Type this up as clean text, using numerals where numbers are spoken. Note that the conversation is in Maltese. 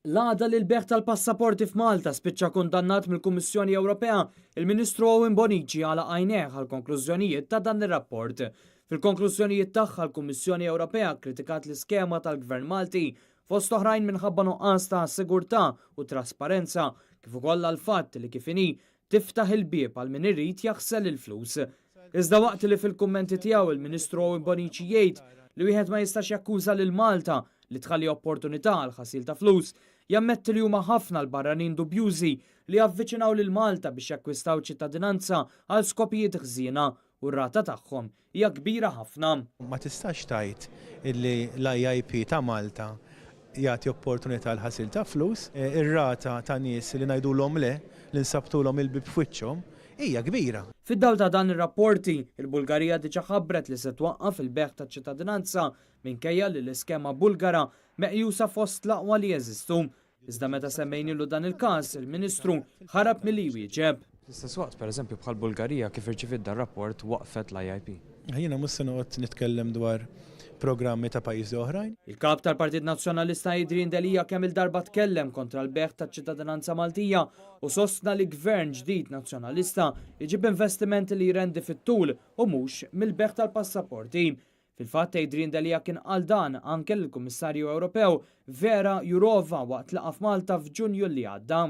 L-għada li l-beħ tal-passaporti f'Malta spiċċa kundannat mill-Kummissjoni Ewropea, il-Ministru Owen Bonici għala għajneħ għal-konklużjonijiet ta' dan ir-rapport. Fil-konklużjonijiet tagħha l-Kummissjoni Ewropea kritikat l-iskema tal-Gvern Malti fost oħrajn minħabba nuqqas ta' sigurtà u trasparenza kif ukoll għall-fatt li kif inhi tiftaħ il-bieb għal min irid jaħsel il-flus. Iżda waqt li fil-kummenti tiegħu il-Ministru Owen Bonici jgħid li wieħed ma jistax jakkuża lil Malta li tħalli opportunità għal ħasil ta' flus, jammetti li huma ħafna l-barranin dubjużi li avviċinaw lil Malta biex jakkwistaw ċittadinanza għal skopijiet ħżiena u r-rata tagħhom hija kbira ħafna. Ma tistax tajt illi l-IIP ta' Malta jagħti opportunità għal ħasil ta' flus, ir-rata ta' nies li ngħidulhom le li nsabtulhom il-bib f'wiċċhom hija kbira. Fid-dawl ta' dan ir-rapporti, il-Bulgarija diġà ħabbret li se twaqqaf il-beħ ta' ċittadinanza minkejja li l-iskema Bulgara meqjusa fost l-aqwa li jeżistu. Iżda meta semmejnilu dan il-każ, il-Ministru ħarab milli jwieġeb. Fl-istess waqt, pereżempju bħal Bulgarija kif irċivit dan rapport waqfet l-IIP. Jiena mhux se noqgħod nitkellem dwar programmi ta' pajjiżi oħrajn. Il-kap tal-Partit Nazzjonalista Idrin Delija kemm il-darba tkellem kontra l-beħ ta' ċittadinanza Maltija u sostna li gvern ġdid nazzjonalista jġib investimenti li jrendi fit-tul u mhux mill-beħ tal-passaporti. Fil-fatt Idrin Delija kien qal dan anke l-Kummissarju Ewropew Vera Jourova waqt laqa f'Malta f'Ġunju li għadda.